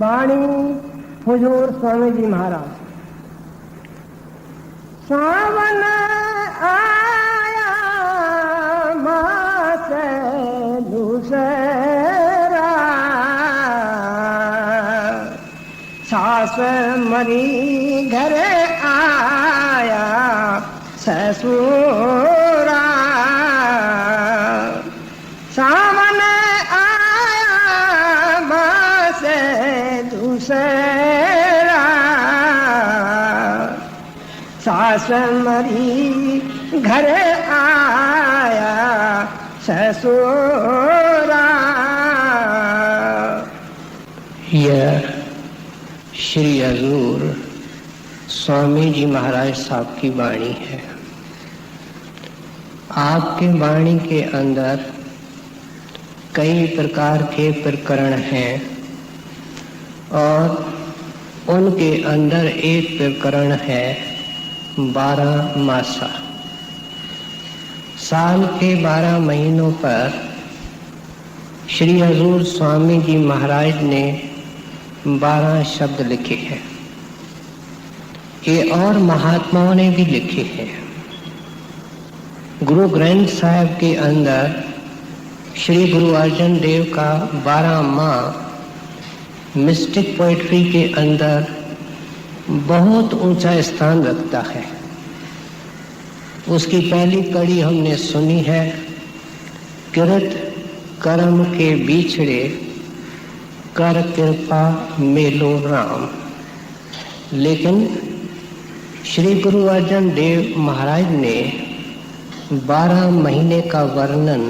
वाणी हुजूर स्वामी जी महाराज। सावन आया मासे दूसरा, सास मरी घर आया ससुरा। सावन आया मासे दूसरा, सास मरी घर आया ससुरा। यह श्री हजूर स्वामी जी महाराज साहब की वाणी है। आपके वाणी के अंदर कई प्रकार के प्रकरण हैं और उनके अंदर एक प्रकरण है 12 मासा। साल के 12 महीनों पर श्री हजूर स्वामी जी महाराज ने 12 शब्द लिखे हैं। ये और महात्माओं ने भी लिखे हैं। गुरु ग्रंथ साहिब के अंदर श्री गुरु अर्जन देव का 12 माह मिस्टिक पोइट्री के अंदर बहुत ऊंचा स्थान रखता है। उसकी पहली कड़ी हमने सुनी है, किरत कर्म के बिछड़े कर कृपा मेलो राम। लेकिन श्री गुरु अर्जन देव महाराज ने 12 महीने का वर्णन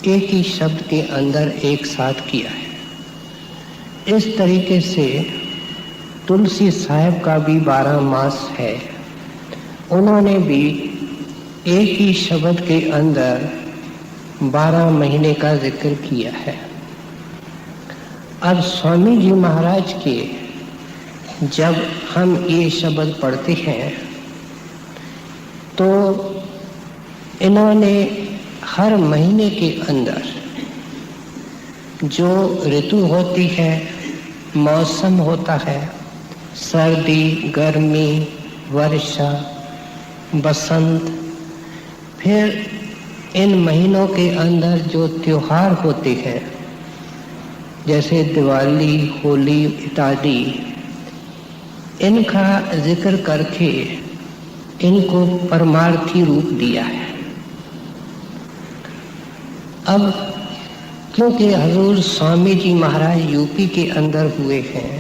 एक ही शब्द के अंदर एक साथ किया है। इस तरीके से तुलसी साहब का भी 12 मास है। उन्होंने भी एक ही शब्द के अंदर 12 महीने का जिक्र किया है। अब स्वामी जी महाराज के जब हम ये शब्द पढ़ते हैं तो इन्होंने हर महीने के अंदर जो ऋतु होती है, मौसम होता है, सर्दी, गर्मी, वर्षा, बसंत, फिर इन महीनों के अंदर जो त्योहार होते हैं जैसे दिवाली, होली इत्यादि, इनका जिक्र करके इनको परमार्थी रूप दिया है। अब क्योंकि हजूर स्वामी जी महाराज यूपी के अंदर हुए हैं,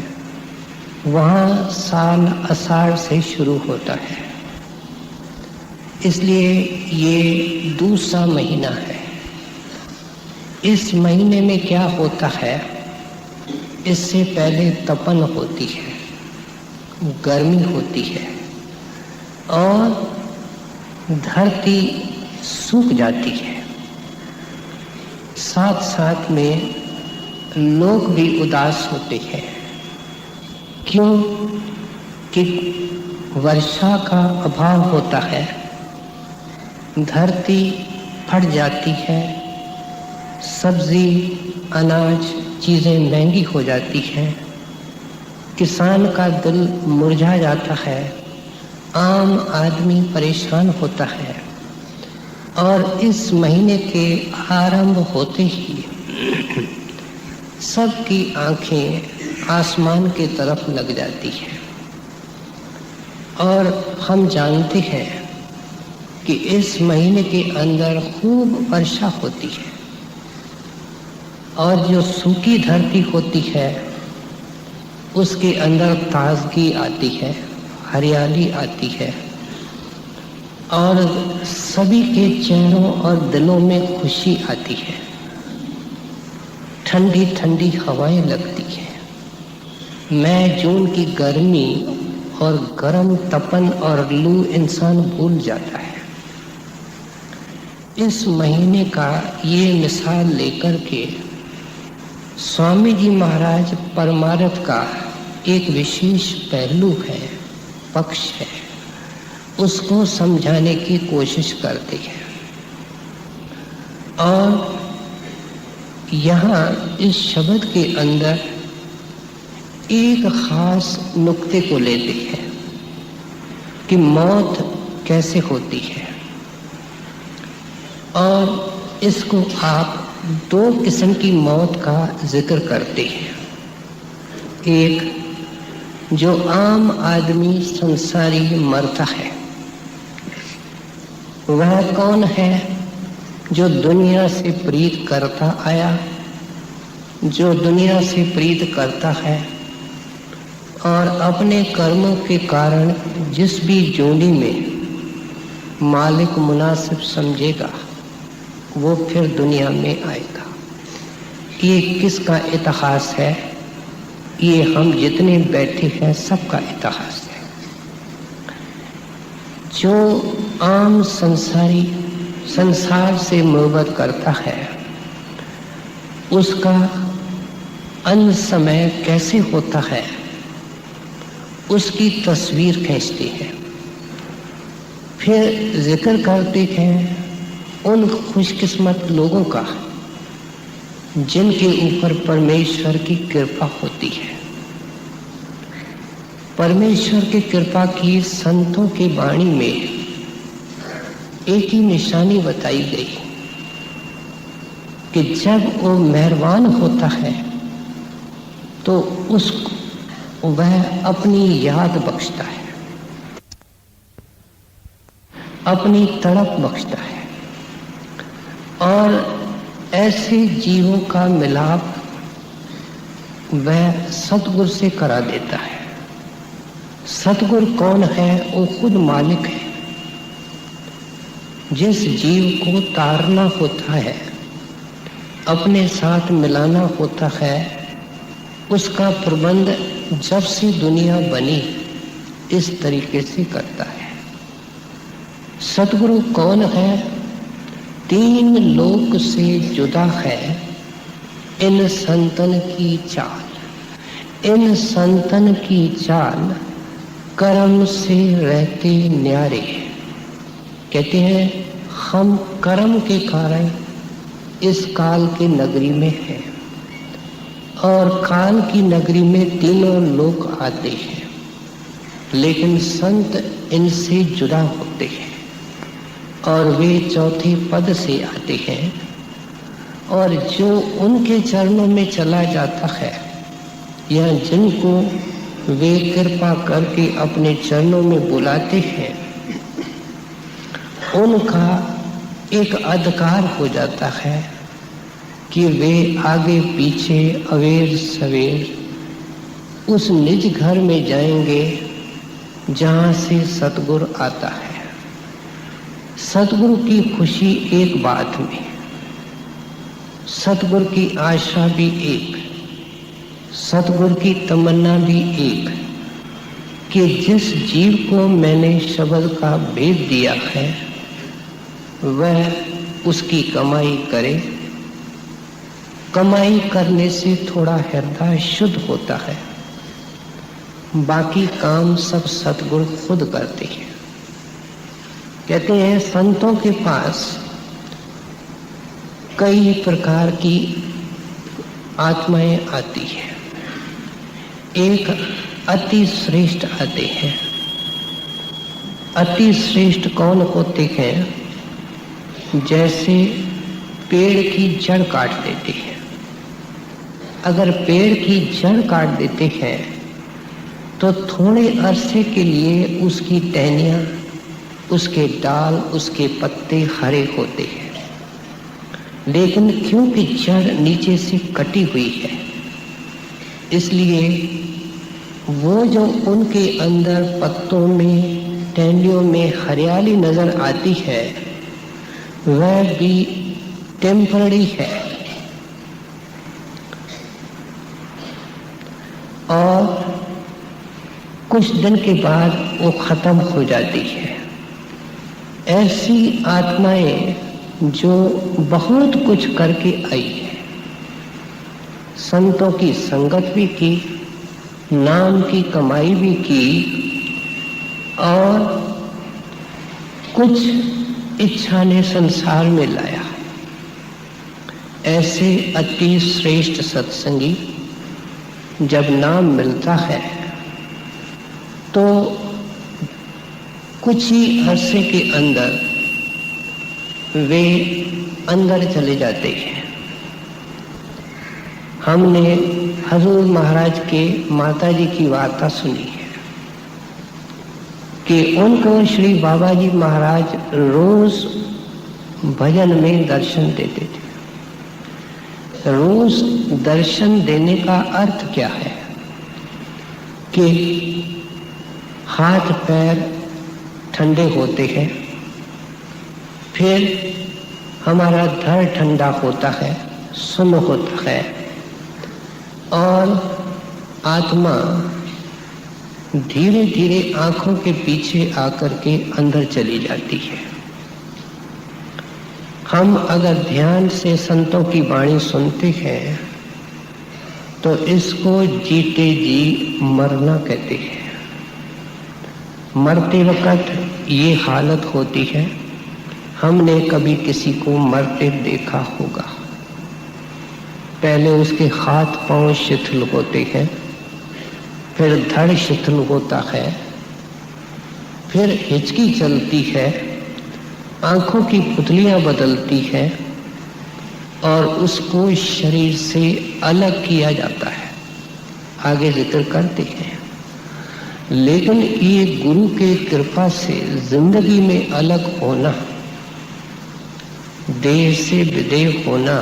वहाँ साल आषाढ़ से शुरू होता है, इसलिए ये दूसरा महीना है। इस महीने में क्या होता है, इससे पहले तपन होती है, गर्मी होती है और धरती सूख जाती है। साथ साथ में लोग भी उदास होते हैं। क्यों? कि वर्षा का अभाव होता है, धरती फट जाती है, सब्जी, अनाज, चीज़ें महंगी हो जाती हैं, किसान का दिल मुरझा जाता है, आम आदमी परेशान होता है। और इस महीने के आरंभ होते ही सबकी आंखें आसमान की तरफ लग जाती हैं। और हम जानते हैं कि इस महीने के अंदर खूब वर्षा होती है और जो सूखी धरती होती है उसके अंदर ताजगी आती है, हरियाली आती है और सभी के चेहरों और दिलों में खुशी आती है। ठंडी ठंडी हवाएं लगती हैं। मई जून की गर्मी और गर्म तपन और लू इंसान भूल जाता है। इस महीने का ये मिसाल लेकर के स्वामी जी महाराज परमार्थ का एक विशेष पहलू है, पक्ष है, उसको समझाने की कोशिश करते हैं। और यहाँ इस शब्द के अंदर एक खास नुक्ते को लेते हैं कि मौत कैसे होती है, और इसको आप दो किस्म की मौत का जिक्र करते हैं। एक जो आम आदमी संसारी मरता है, वह कौन है? जो दुनिया से प्रीत करता आया, जो दुनिया से प्रीत करता है और अपने कर्मों के कारण जिस भी जोड़ी में मालिक मुनासिब समझेगा वो फिर दुनिया में आएगा। ये किसका इतिहास है? ये हम जितने बैठे हैं सबका इतिहास है। जो आम संसार से मोहब्बत करता है, उसका अंत समय कैसे होता है उसकी तस्वीर खींचते हैं। फिर जिक्र करते हैं उन खुशकिस्मत लोगों का जिनके ऊपर परमेश्वर की कृपा होती है। परमेश्वर की कृपा की संतों की वाणी में एक ही निशानी बताई गई कि जब वो मेहरबान होता है तो उसको वह अपनी याद बख्शता है, अपनी तड़प बख्शता है, और ऐसे जीवों का मिलाप वह सतगुरु से करा देता है। सतगुरु कौन है? वो खुद मालिक है। जिस जीव को तारना होता है, अपने साथ मिलाना होता है, उसका प्रबंध जब से दुनिया बनी इस तरीके से करता है। सतगुरु कौन है? तीन लोक से जुदा है इन संतन की चाल। इन संतन की चाल कर्म से रहते न्यारे। कहते हैं हम कर्म के कारण इस काल के नगरी में हैं, और काल की नगरी में तीनों लोग आते हैं, लेकिन संत इनसे जुदा होते हैं और वे चौथे पद से आते हैं, और जो उनके चरणों में चला जाता है या जिनको वे कृपा करके अपने चरणों में बुलाते हैं, उनका एक अधिकार हो जाता है कि वे आगे पीछे अवेर सवेर उस निज घर में जाएंगे जहाँ से सतगुरु आता है। सतगुरु की खुशी एक बात में, सतगुरु की आशा भी एक, सतगुरु की तमन्ना भी एक, कि जिस जीव को मैंने शब्द का भेद दिया है वह उसकी कमाई करे। कमाई करने से थोड़ा हृदय शुद्ध होता है, बाकी काम सब सतगुरु खुद करते हैं। कहते हैं संतों के पास कई प्रकार की आत्माएं आती हैं। एक अति श्रेष्ठ आते हैं। अति श्रेष्ठ कौन होते हैं? जैसे पेड़ की जड़ काट देते हैं। अगर पेड़ की जड़ काट देते हैं तो थोड़े अरसे के लिए उसकी टहनियाँ, उसके डाल, उसके पत्ते हरे होते हैं, लेकिन क्योंकि जड़ नीचे से कटी हुई है, इसलिए वो जो उनके अंदर पत्तों में, टहनियों में हरियाली नजर आती है वह भी टेम्पररी है, और कुछ दिन के बाद वो खत्म हो जाती है। ऐसी आत्माएं जो बहुत कुछ करके आई है, संतों की संगत भी की, नाम की कमाई भी की, और कुछ इच्छा ने संसार में लाया। ऐसे अति श्रेष्ठ सत्संगी जब नाम मिलता है तो कुछ ही अरसे के अंदर वे अंदर चले जाते हैं। हमने हजूर महाराज के माताजी की वार्ता सुनी है कि उनको श्री बाबा जी महाराज रोज भजन में दर्शन देते थे। रोज दर्शन देने का अर्थ क्या है कि हाथ पैर ठंडे होते हैं, फिर हमारा धड़ ठंडा होता है, सुन्न होता है और आत्मा धीरे धीरे आंखों के पीछे आकर के अंदर चली जाती है। हम अगर ध्यान से संतों की वाणी सुनते हैं तो इसको जीते जी मरना कहते हैं। मरते वक्त ये हालत होती है। हमने कभी किसी को मरते देखा होगा। पहले उसके हाथ पांव शिथिल होते हैं, फिर धड़ शिथिल होता है, फिर हिचकी चलती है, आंखों की पुतलियां बदलती है और उसको शरीर से अलग किया जाता है। आगे जिक्र करते हैं। लेकिन ये गुरु के कृपा से जिंदगी में अलग होना, देह से विदेह होना,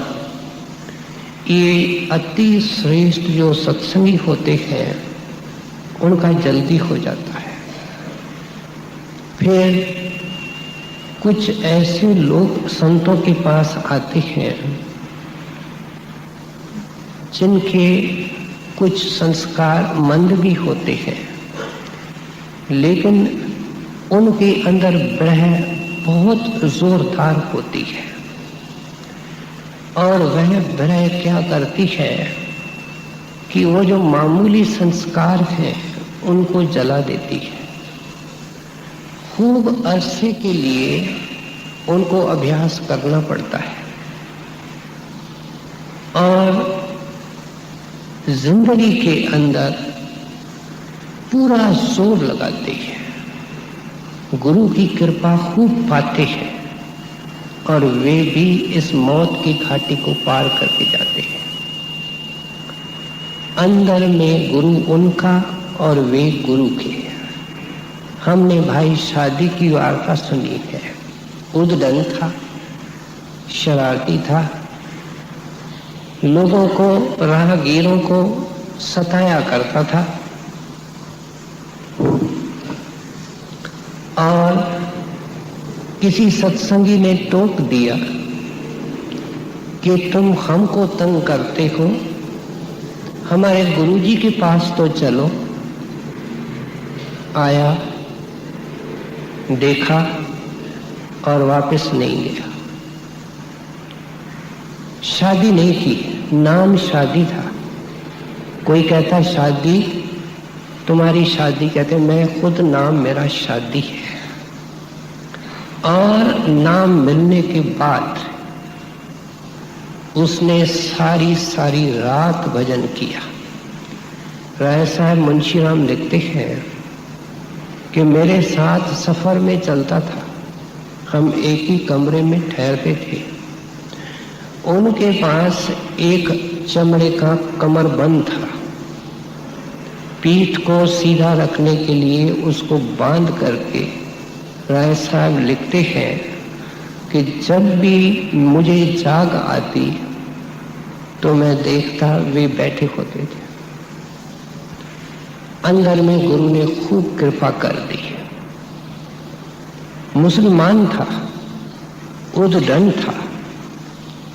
ये अति श्रेष्ठ जो सत्संगी होते हैं उनका जल्दी हो जाता है। फिर कुछ ऐसे लोग संतों के पास आते हैं जिनके कुछ संस्कार मंद भी होते हैं, लेकिन उनके अंदर विरह बहुत जोरदार होती है और वह विरह क्या करती है कि वो जो मामूली संस्कार हैं उनको जला देती है। खूब अरसे के लिए उनको अभ्यास करना पड़ता है और जिंदगी के अंदर पूरा जोर लगाते हैं। गुरु की कृपा खूब पाते हैं और वे भी इस मौत की घाटी को पार करके जाते हैं। अंदर में गुरु उनका और वे गुरु के। हमने भाई शादी की वार्ता सुनी है। उद्दंड था, शरारती था, लोगों को, राहगीरों को सताया करता था और किसी सत्संगी ने टोक दिया कि तुम हमको तंग करते हो, हमारे गुरुजी के पास तो चलो। आया, देखा और वापस नहीं गया। शादी नहीं की, नाम शादी था। कोई कहता शादी, तुम्हारी शादी, कहते मैं खुद नाम मेरा शादी है। और नाम मिलने के बाद उसने सारी सारी रात भजन किया। राय साहब मुंशीराम लिखते हैं कि मेरे साथ सफर में चलता था, हम एक ही कमरे में ठहरते थे। उनके पास एक चमड़े का कमरबंद था। पीठ को सीधा रखने के लिए उसको बांध करके राय साहब लिखते हैं कि जब भी मुझे जाग आती तो मैं देखता वे बैठे होते थे। अंदर में गुरु ने खूब कृपा कर दी। मुसलमान था, उद्दंड था,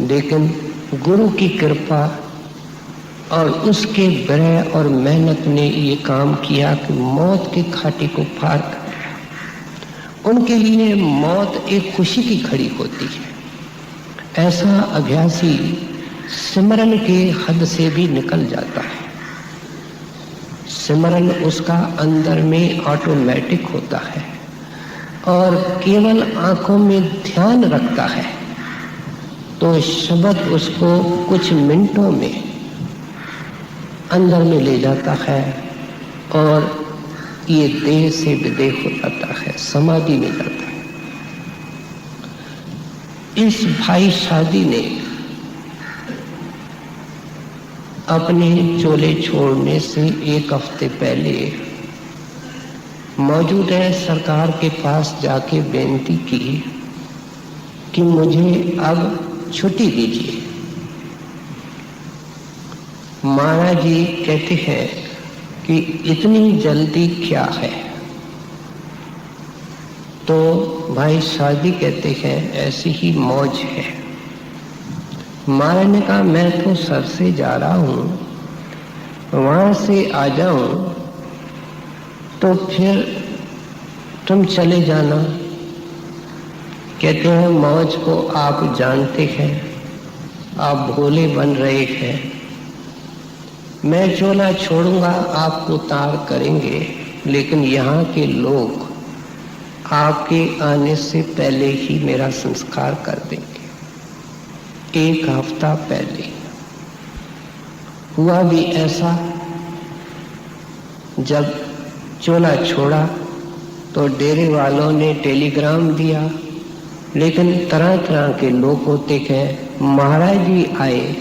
लेकिन गुरु की कृपा और उसके विरह और मेहनत ने ये काम किया कि मौत की घाटी को पार कर दिया। उनके लिए मौत एक खुशी की घड़ी होती है। ऐसा अभ्यासी सिमरन के हद से भी निकल जाता है। सिमरन उसका अंदर में ऑटोमेटिक होता है और केवल आंखों में ध्यान रखता है तो शब्द उसको कुछ मिनटों में अंदर में ले जाता है और ये देह से विदेह हो जाता है, समाधि में जाता है। इस भाई शादी ने अपने चोले छोड़ने से 1 हफ्ते पहले मौजूद है सरकार के पास जाके बेनती की कि मुझे अब छुट्टी दीजिए। महाराज जी कहते हैं कि इतनी जल्दी क्या है? तो भाई शादी कहते हैं ऐसी ही मौज है। महाराज ने कहा मैं तो सर से जा रहा हूं, वहां से आ जाऊं तो फिर तुम चले जाना। कहते हैं मौज को आप जानते हैं, आप भोले बन रहे हैं। मैं चोला छोड़ूंगा, आपको तार करेंगे, लेकिन यहाँ के लोग आपके आने से पहले ही मेरा संस्कार कर देंगे। 1 हफ्ता पहले हुआ भी ऐसा। जब चोला छोड़ा तो डेरे वालों ने टेलीग्राम दिया, लेकिन तरह तरह के लोग होते हैं। महाराज जी आए,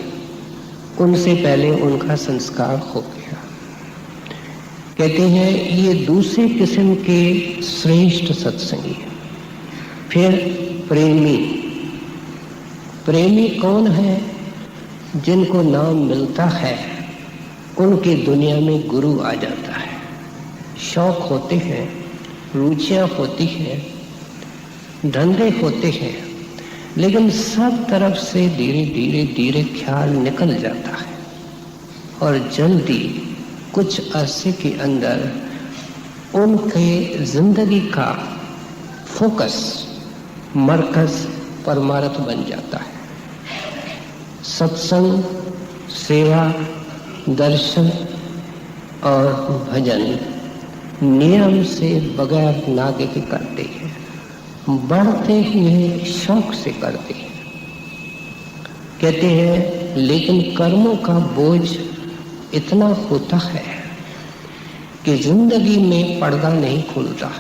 उनसे पहले उनका संस्कार हो गया। कहते हैं ये दूसरे किस्म के श्रेष्ठ सत्संगी। फिर प्रेमी। प्रेमी कौन है? जिनको नाम मिलता है उनकी दुनिया में गुरु आ जाता है। शौक होते हैं, रुचियां होती हैं, धंधे होते हैं, लेकिन सब तरफ से धीरे धीरे धीरे ख्याल निकल जाता है और जल्दी कुछ अरसे के अंदर उनके जिंदगी का फोकस, मरकज परमार्थ बन जाता है। सत्संग, सेवा, दर्शन और भजन नियम से बगैर नागे के करते हैं, बढ़ते हुए शौक से करते हैं। कहते हैं लेकिन कर्मों का बोझ इतना होता है कि जिंदगी में पर्दा नहीं खुलता,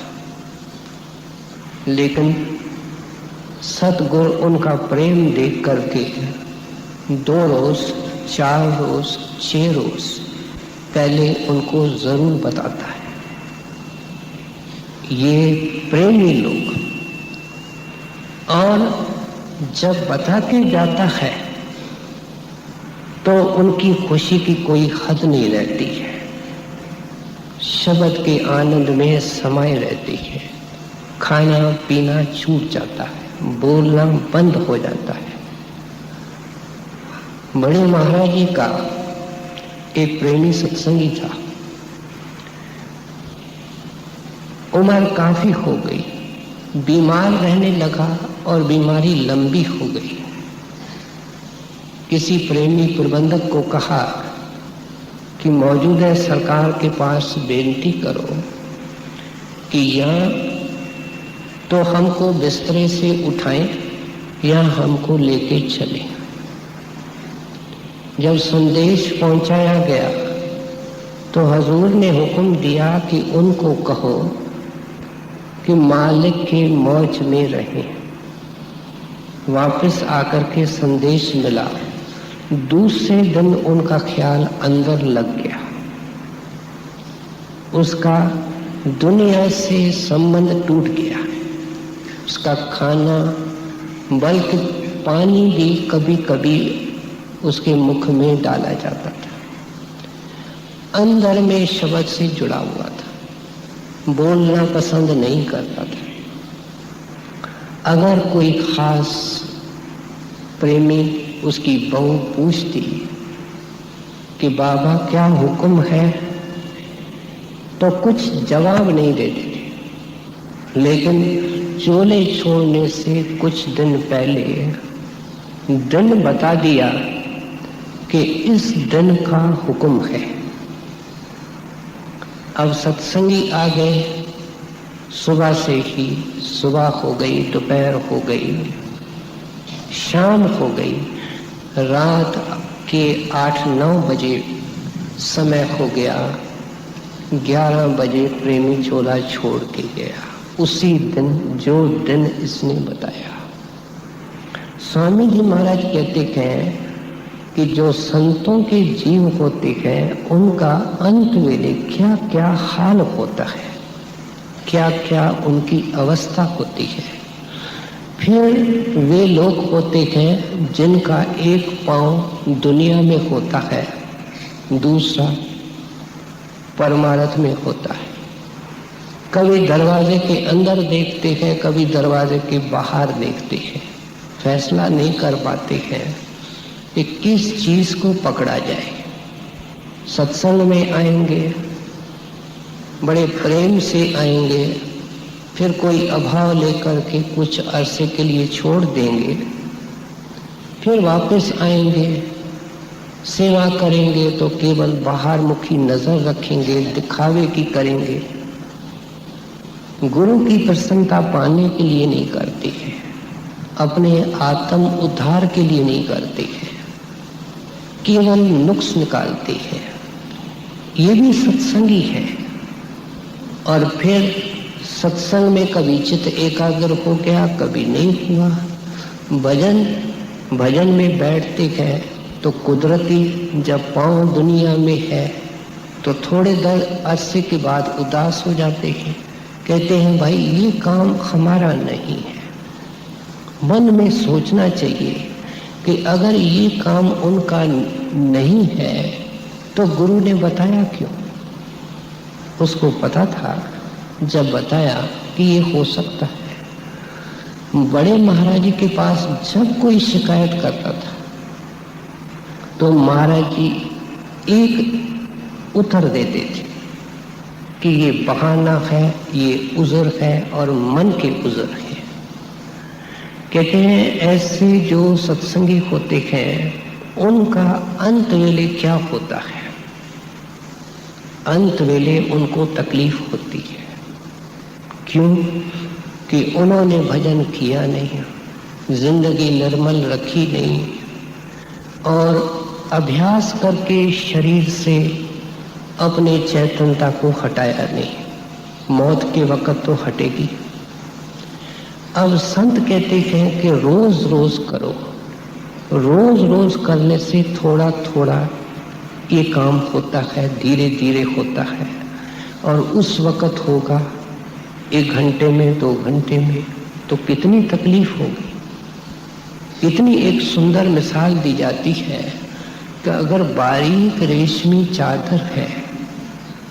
लेकिन सतगुरु उनका प्रेम देख करके 2 रोज, 4 रोज, 6 रोज पहले उनको जरूर बताता है। ये प्रेमी लोग, और जब बता के जाता है तो उनकी खुशी की कोई हद नहीं रहती है। शब्द के आनंद में समाये रहती है। खाना पीना छूट जाता है, बोलना बंद हो जाता है। बड़े महाराज जी का एक प्रेमी सत्संगी था। उम्र काफी हो गई, बीमार रहने लगा और बीमारी लंबी हो गई। किसी प्रेमी प्रबंधक को कहा कि मौजूदा सरकार के पास बेनती करो कि या तो हमको बिस्तरे से उठाएं या हमको लेके चलें। जब संदेश पहुंचाया गया तो हजूर ने हुक्म दिया कि उनको कहो कि मालिक के मौज में रहें। वापस आकर के संदेश मिला, दूसरे दिन उनका ख्याल अंदर लग गया। उसका दुनिया से संबंध टूट गया। उसका खाना, बल्कि पानी भी कभी कभी उसके मुख में डाला जाता था। अंदर में शब्द से जुड़ा हुआ था, बोलना पसंद नहीं करता था। अगर कोई खास प्रेमी उसकी बहू पूछती कि बाबा क्या हुक्म है, तो कुछ जवाब नहीं देते थे। लेकिन चोले छोड़ने से कुछ दिन पहले दिन बता दिया कि इस दिन का हुक्म है। अब सत्संगी आ गए। सुबह से ही सुबह हो गई, दोपहर हो गई, शाम हो गई। रात के 8-9 बजे समय हो गया, 11 बजे प्रेमी चोला छोड़ के गया। उसी दिन, जो दिन इसने बताया। स्वामी जी महाराज कहते हैं कि जो संतों के जीव होते हैं उनका अंत वेले क्या क्या हाल होता है, क्या क्या उनकी अवस्था होती है। फिर वे लोग होते हैं जिनका एक पांव दुनिया में होता है, दूसरा परमार्थ में होता है। कभी दरवाजे के अंदर देखते हैं, कभी दरवाजे के बाहर देखते हैं। फैसला नहीं कर पाते हैं कि किस चीज को पकड़ा जाए। सत्संग में आएंगे, बड़े प्रेम से आएंगे, फिर कोई अभाव लेकर के कुछ अरसे के लिए छोड़ देंगे, फिर वापस आएंगे, सेवा करेंगे तो केवल बाहर मुखी नजर रखेंगे, दिखावे की करेंगे, गुरु की प्रसन्नता पाने के लिए नहीं करते हैं, अपने आत्म उद्धार के लिए नहीं करते हैं, केवल नुक्स निकालते हैं। ये भी सत्संगी है। और फिर सत्संग में कभी चित्त एकाग्र हो गया, कभी नहीं हुआ। भजन में बैठते हैं तो कुदरती जब पांव दुनिया में है तो थोड़े देर अरसे के बाद उदास हो जाते हैं। कहते हैं भाई ये काम हमारा नहीं है। मन में सोचना चाहिए कि अगर ये काम उनका नहीं है तो गुरु ने बताया क्यों? उसको पता था जब बताया कि ये हो सकता है। बड़े महाराज जी के पास जब कोई शिकायत करता था तो महाराज जी एक उत्तर देते थे कि ये बहाना है, ये उज़र है और मन के उज़र है। कहते हैं ऐसे जो सत्संगी होते हैं उनका अंत वेले क्या होता है? अंत वेले उनको तकलीफ होती है। क्यों? कि उन्होंने भजन किया नहीं, जिंदगी निर्मल रखी नहीं और अभ्यास करके शरीर से अपने चैतन्यता को हटाया नहीं। मौत के वक्त तो हटेगी। अब संत कहते हैं कि रोज रोज करो। रोज रोज करने से थोड़ा थोड़ा ये काम होता है, धीरे धीरे होता है। और उस वक्त होगा 1 घंटे में, 2 घंटे में, तो कितनी तकलीफ होगी। इतनी एक सुंदर मिसाल दी जाती है कि अगर बारीक रेशमी चादर है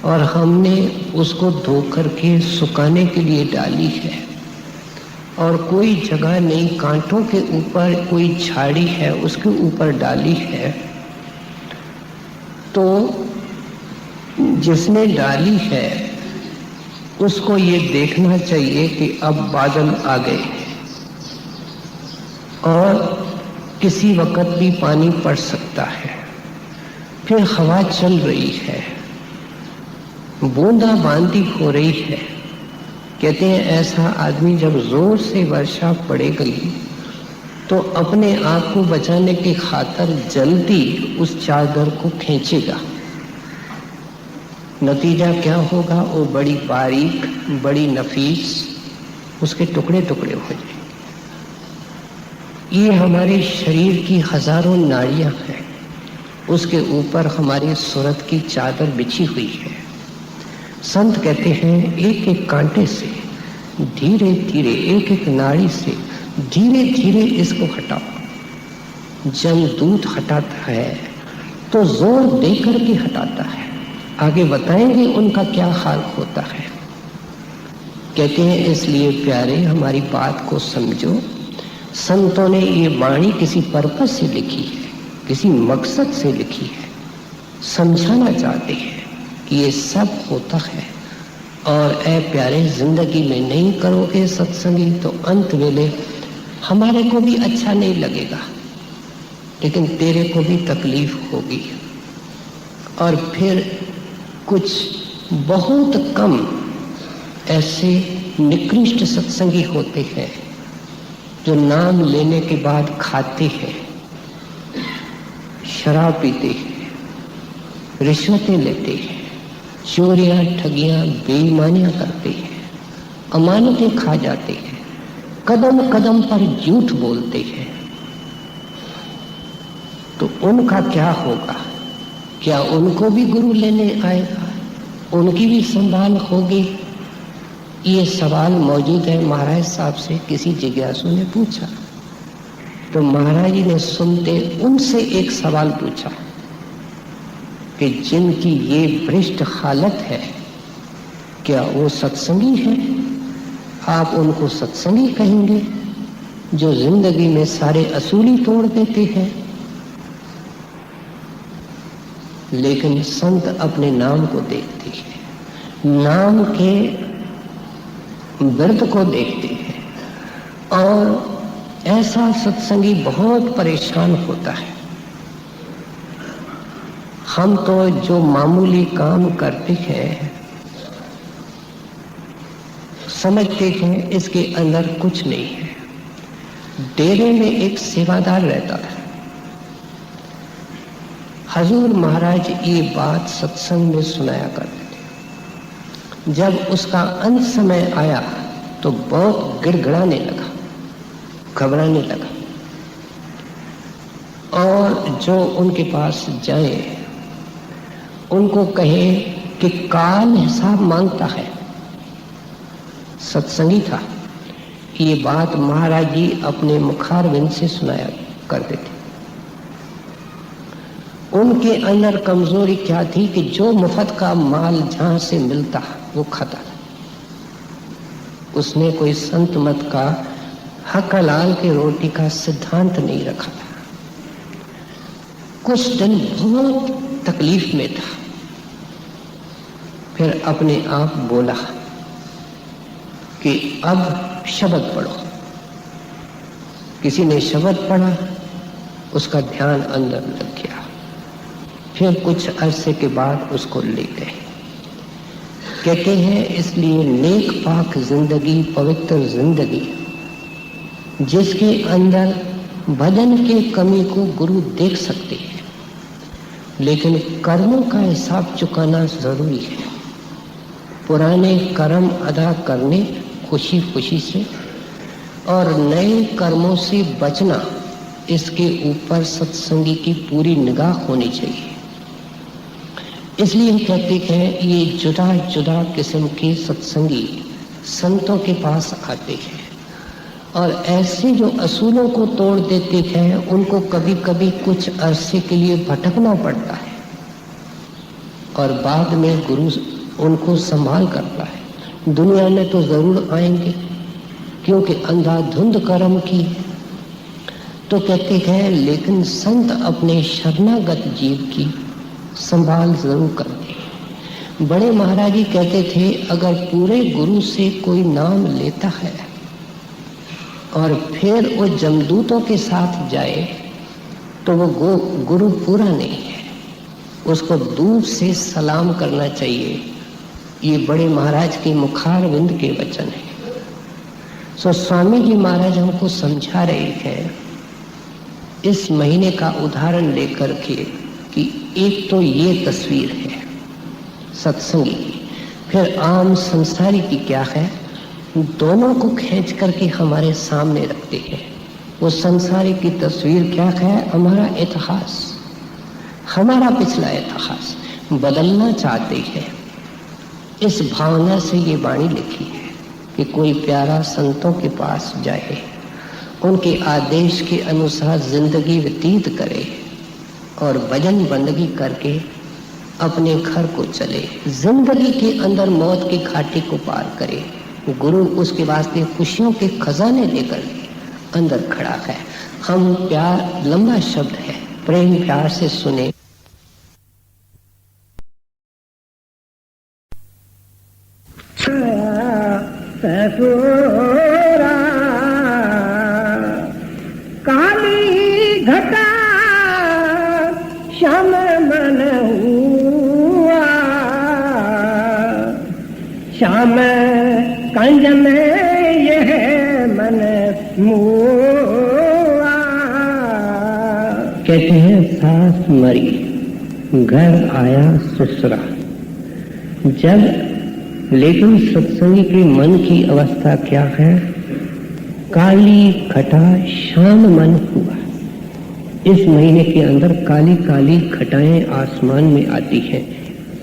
और हमने उसको धो करके सुखाने के लिए डाली है और कोई जगह नहीं, कांटों के ऊपर कोई झाड़ी है उसके ऊपर डाली है, तो जिसने डाली है उसको ये देखना चाहिए कि अब बादल आ गए और किसी वक्त भी पानी पड़ सकता है। फिर हवा चल रही है, बूंदा बांदी हो रही है। कहते हैं ऐसा आदमी जब जोर से वर्षा पड़ेगी तो अपने आप को बचाने की खातिर जल्दी उस चादर को खींचेगा। नतीजा क्या होगा? वो बड़ी बारीक, बड़ी नफीस, उसके टुकड़े टुकड़े हो जाएंगे। ये हमारे शरीर की हजारों नाड़ियां हैं, उसके ऊपर हमारी सूरत की चादर बिछी हुई है। संत कहते हैं एक एक कांटे से धीरे धीरे, एक एक नाड़ी से धीरे धीरे इसको हटाओ। जमदूत हटाता है तो जोर देकर के हटाता है। आगे बताएंगे उनका क्या हाल होता है। कहते हैं इसलिए प्यारे हमारी बात को समझो। संतों ने ये वाणी किसी पर्पस से लिखी है, किसी मकसद से लिखी है। समझाना चाहते हैं कि ये सब होता है और ऐ प्यारे जिंदगी में नहीं करोगे सत्संगी तो अंत वेले हमारे को भी अच्छा नहीं लगेगा, लेकिन तेरे को भी तकलीफ होगी। और फिर कुछ बहुत कम ऐसे निकृष्ट सत्संगी होते हैं जो नाम लेने के बाद खाते हैं, शराब पीते हैं, रिश्वतें लेते हैं, चोरियां ठगियां बेईमानियां करते हैं, अमानतें खा जाते हैं, कदम कदम पर झूठ बोलते हैं, तो उनका क्या होगा? क्या उनको भी गुरु लेने आएगा? उनकी भी संभाल होगी? ये सवाल मौजूद है महाराज साहब से। किसी जिज्ञासु ने पूछा तो महाराज जी ने सुनते उनसे एक सवाल पूछा कि जिनकी ये भ्रष्ट हालत है, क्या वो सत्संगी है? आप उनको सत्संगी कहेंगे जो जिंदगी में सारे असूली तोड़ देते हैं? लेकिन संत अपने नाम को देखते हैं, नाम के व्रत को देखते हैं, और ऐसा सत्संगी बहुत परेशान होता है। हम तो जो मामूली काम करते हैं समझते हैं इसके अंदर कुछ नहीं है। डेरे में एक सेवादार रहता है। हजूर महाराज ये बात सत्संग में सुनाया करते थे। जब उसका अंत समय आया तो बहुत गिड़गिड़ाने लगा, घबराने लगा, और जो उनके पास जाए उनको कहे कि काल हिसाब मांगता है। सत्संगी था। ये बात महाराज जी अपने मुखारविंद से सुनाया करते थे। उनके अंदर कमजोरी क्या थी कि जो मुफ्त का माल जहां से मिलता वो खाता था। उसने कोई संत मत का हक हलाल की रोटी का सिद्धांत नहीं रखा था। कुछ दिन बहुत तकलीफ में था, फिर अपने आप बोला कि अब शब्द पढ़ो। किसी ने शब्द पढ़ा, उसका ध्यान अंदर लग गया। फिर कुछ अरसे के बाद उसको ले गए। कहते हैं इसलिए नेक पाक जिंदगी, पवित्र जिंदगी, जिसके अंदर भजन के कमी को गुरु देख सकते हैं, लेकिन कर्मों का हिसाब चुकाना जरूरी है। पुराने कर्म अदा करने खुशी खुशी से, और नए कर्मों से बचना, इसके ऊपर सत्संगी की पूरी निगाह होनी चाहिए। इसलिए कहते हैं ये जुदा जुदा किस्म के सत्संगी संतों के पास आते हैं, और ऐसे जो असूलों को तोड़ देते हैं उनको कभी कभी कुछ अरसे के लिए भटकना पड़ता है, और बाद में गुरु उनको संभाल करता है। दुनिया में तो जरूर आएंगे क्योंकि अंधाधुंध कर्म की है। तो कहते हैं लेकिन संत अपने शरणागत जीव की संभाल जरूर करते हैं। बड़े महाराज जी कहते थे अगर पूरे गुरु से कोई नाम लेता है और फिर वो जमदूतों के साथ जाए तो वो गुरु पूरा नहीं है, उसको दूर से सलाम करना चाहिए। ये बड़े महाराज के मुखारविंद के वचन है। सो स्वामी जी महाराज हमको समझा रहे हैं इस महीने का उदाहरण लेकर के कि एक तो ये तस्वीर है सत्संगी की, फिर आम संसारी की क्या है, दोनों को खींच करके हमारे सामने रखते हैं। वो संसारी की तस्वीर क्या है, हमारा इतिहास, हमारा पिछला इतिहास बदलना चाहते हैं। इस भावना से ये वाणी लिखी है कि कोई प्यारा संतों के पास जाए, उनके आदेश के अनुसार जिंदगी व्यतीत करे और भजन बंदगी करके अपने घर को चले, जिंदगी के अंदर मौत की घाटी को पार करे। गुरु उसके वास्ते खुशियों के खजाने लेकर अंदर खड़ा है। हम प्यार, लंबा शब्द है, प्रेम प्यार से सुने। ससुरा काली घटा श्याम मन हुआ, श्याम कंज में यह मन मुआ। कहते हैं सास मरी घर आया ससुरा। जब लेकिन सत्संगी के मन की अवस्था क्या है? काली घटा श्याम मन हुआ। इस महीने के अंदर काली काली घटाएं आसमान में आती हैं।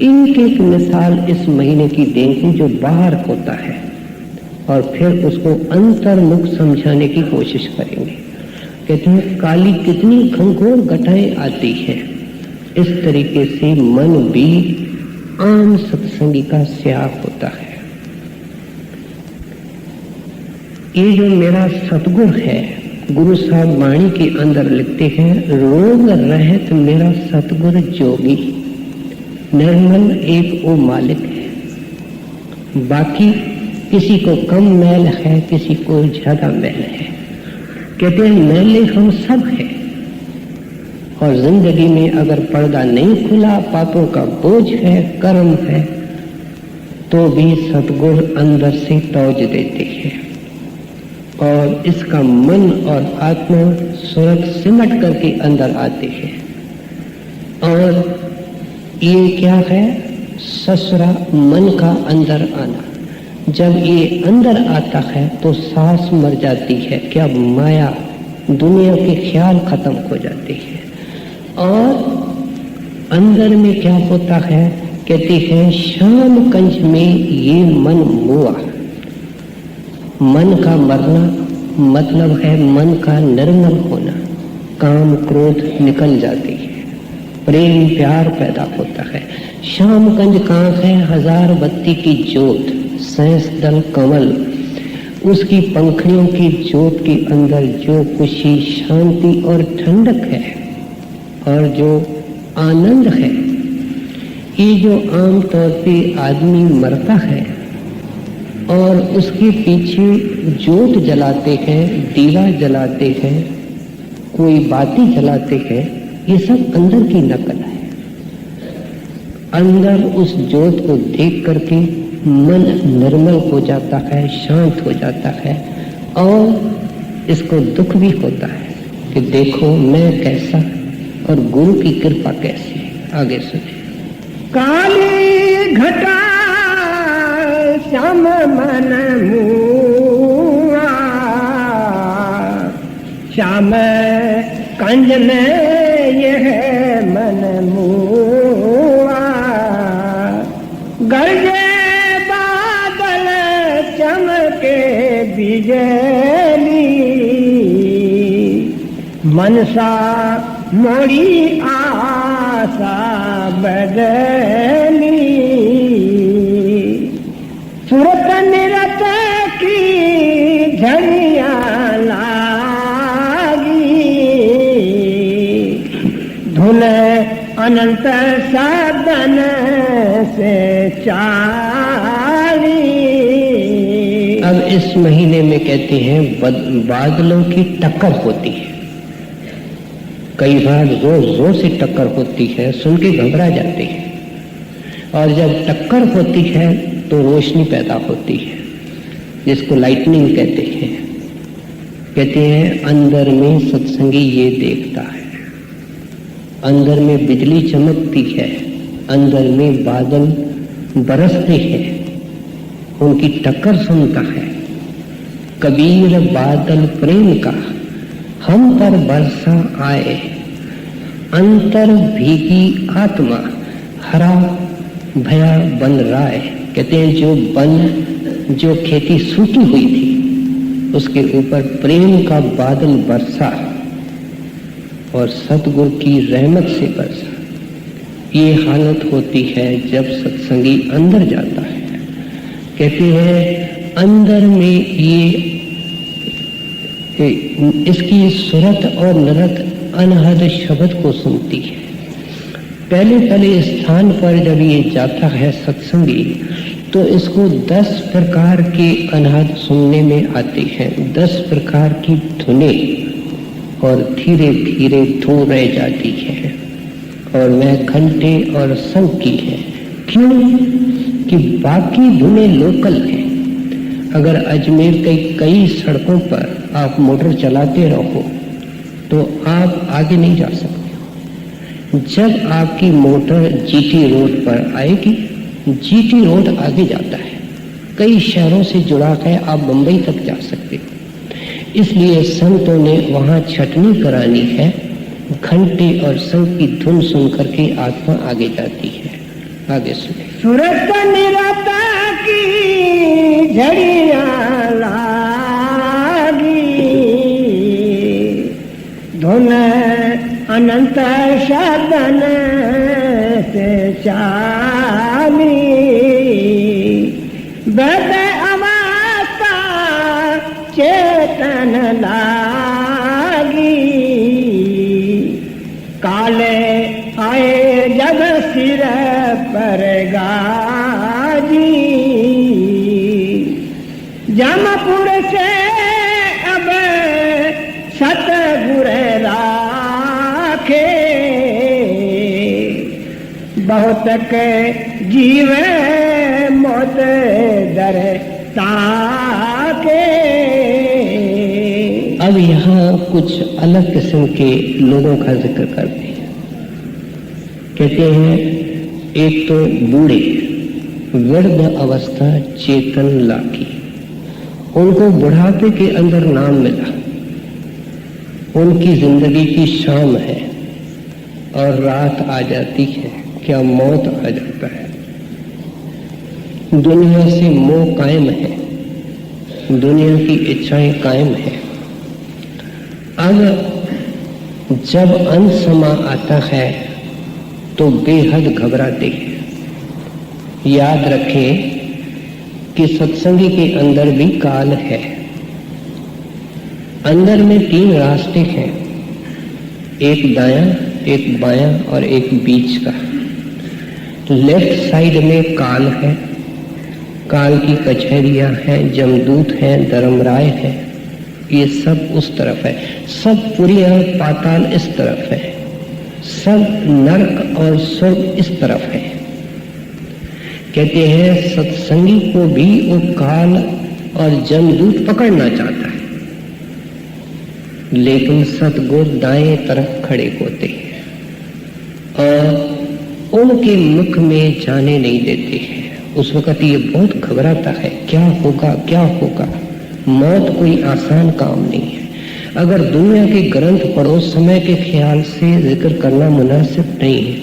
एक एक मिसाल इस महीने की देंगे जो बाहर होता है और फिर उसको अंतर्मुख समझाने की कोशिश करेंगे। कहते हैं काली कितनी घनघोर घटाएं आती हैं। इस तरीके से मन भी आम सत्संगी का स्याह होता है। ये जो मेरा सतगुण है, गुरु साहब वाणी के अंदर लिखते हैं, रोग रहित मेरा सतगुर जोगी, निर्मल एक वो मालिक है। बाकी किसी को कम मैल है, किसी को ज्यादा मैल है। कहते हैं मैले हम सब हैं और जिंदगी में अगर पर्दा नहीं खुला, पापों का बोझ है, कर्म है, तो भी सतगुर अंदर से तौज देते हैं और इसका मन और आत्मा सूरत सिमट करके अंदर आते हैं। और ये क्या है? ससुरा मन का अंदर आना। जब ये अंदर आता है तो सांस मर जाती है। क्या माया, दुनिया के ख्याल खत्म हो जाते हैं और अंदर में क्या होता है? कहते हैं श्याम कंज में ये मन मुआ। मन का मरना मतलब है मन का निर्मल होना। काम क्रोध निकल जाती है, प्रेम प्यार पैदा होता है। श्याम कंज कहाँ है? हजार बत्ती की ज्योत, सहस दल कमल, उसकी पंखड़ियों की ज्योत के अंदर जो खुशी, शांति और ठंडक है और जो आनंद है, ये जो आम तौर पे आदमी मरता है और उसके पीछे ज्योत जलाते हैं, दीवा जलाते हैं, कोई बाती जलाते हैं, ये सब अंदर की नकल है। अंदर उस ज्योत को देख करके मन निर्मल हो जाता है, शांत हो जाता है और इसको दुख भी होता है कि देखो मैं कैसा और गुरु की कृपा कैसी। आगे सुने। काली घटा श्याम मन मुआ, श्याम कंज में यह मन मुआ। गरजे बादल चमके बिजली, मनसा मोड़ी आशा बदली। सूरत निरत की झड़िया लागी, धुन अनंत साधन से चाली। अब इस महीने में कहते हैं बादलों की टक्कर होती है। कई बार जोर जोर से टक्कर होती है, सुन के घबरा जाते हैं और जब टक्कर होती है तो रोशनी पैदा होती है, जिसको लाइटनिंग कहते हैं। कहते हैं अंदर में सत्संगी ये देखता है, अंदर में बिजली चमकती है, अंदर में बादल बरसते हैं, उनकी टक्कर सुनता है। कबीर बादल प्रेम का हम पर बरसा आए, अंतर भीगी आत्मा हरा भया बन राय। कहते हैं जो बन, जो खेती सूखी हुई थी, उसके ऊपर प्रेम का बादल बरसा और सतगुरु की रहमत से बरसा। ये हालत होती है जब सत्संगी अंदर जाता है। कहते हैं अंदर में ये इसकी सुरत और नरत अनहद शब्द को सुनती है। पहले स्थान पर जब ये जाता है सत्संगी, तो इसको 10 प्रकार के अनहद सुनने में आते हैं, 10 प्रकार की धुनें, और धीरे धीरे धुन रह जाती है और वह घंटे और शंख की है। क्यों? कि बाकी धुनें लोकल हैं। अगर अजमेर के कई सड़कों पर आप मोटर चलाते रहो तो आप आगे नहीं जा सकते। जब आपकी मोटर जीटी रोड पर आएगी, जीटी रोड आगे जाता है, कई शहरों से जुड़ा कर आप बंबई तक जा सकते हो। इसलिए संतों ने वहां छटनी करानी है, घंटे और संग की धुन सुन करके आत्मा आगे जाती है। आगे सुने। सूरत निरता की झड़ियां लागी, धुन अनंत शब्दन से चाली, बद अवस्था चेतन लागी, काले आए जब सिर पर गाजी, जमपुर से अब सतगुर राखे, बहुत के जीव मौत दर ताके। अब यहाँ कुछ अलग किस्म के लोगों का जिक्र करते हैं। कहते हैं एक तो बूढ़े, वृद्ध अवस्था चेतन लागी, उनको बुढ़ापे के अंदर नाम मिला, उनकी जिंदगी की शाम है और रात आ जाती है, क्या मौत आ जाता है। दुनिया से मोह कायम है, दुनिया की इच्छाएं कायम है। अब जब अंत समा आता है तो बेहद घबराते हैं। याद रखें कि सत्संगी के अंदर भी काल है। अंदर में 3 रास्ते हैं, एक दायां, एक बायां और एक बीच का। लेफ्ट साइड में काल है, काल की कचहरियां हैं, जमदूत हैं, धर्मराय है, ये सब उस तरफ है। सब पुरियां पाताल इस तरफ है, सब नरक और स्वर्ग इस तरफ है। कहते हैं सत्संगी को भी वो काल और जमदूत पकड़ना चाहता है, लेकिन सतगुरु दाएं तरफ खड़े होते हैं और उनके मुख में जाने नहीं देते हैं। उस वक्त ये बहुत घबराता है, क्या होगा क्या होगा। मौत कोई आसान काम नहीं है। अगर दुनिया के ग्रंथ पढ़ो, समय के ख्याल से जिक्र करना मुनासिब नहीं है,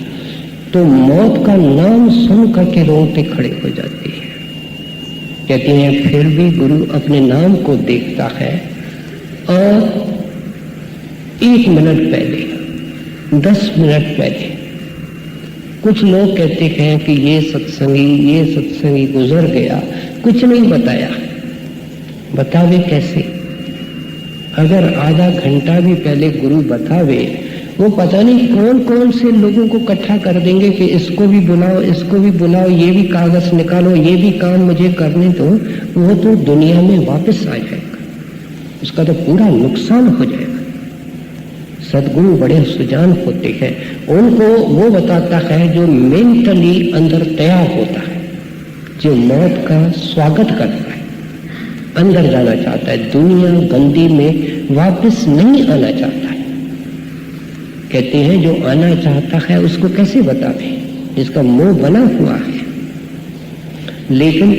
तो मौत का नाम सुन करके रोंगटे खड़े हो जाते हैं। कहते हैं फिर भी गुरु अपने नाम को देखता है और 1 मिनट पहले, 10 मिनट पहले कुछ लोग कहते हैं कि ये सत्संगी गुजर गया, कुछ नहीं बताया। बतावे कैसे? अगर आधा घंटा भी पहले गुरु बतावे, वो पता नहीं कौन कौन से लोगों को इकट्ठा कर देंगे कि इसको भी बुलाओ, इसको भी बुलाओ, ये भी कागज निकालो, ये भी काम मुझे करने दो। वो तो दुनिया में वापस आ जाएगा, उसका तो पूरा नुकसान हो जाएगा। सदगुरु बड़े सुजान होते हैं, उनको वो बताता है जो मेंटली अंदर तैयार होता है, जो मौत का स्वागत करता है, अंदर जाना चाहता है, दुनिया गंदी में वापस नहीं आना चाहता है। कहते हैं जो आना चाहता है उसको कैसे बतावे, जिसका मोह बना हुआ है। लेकिन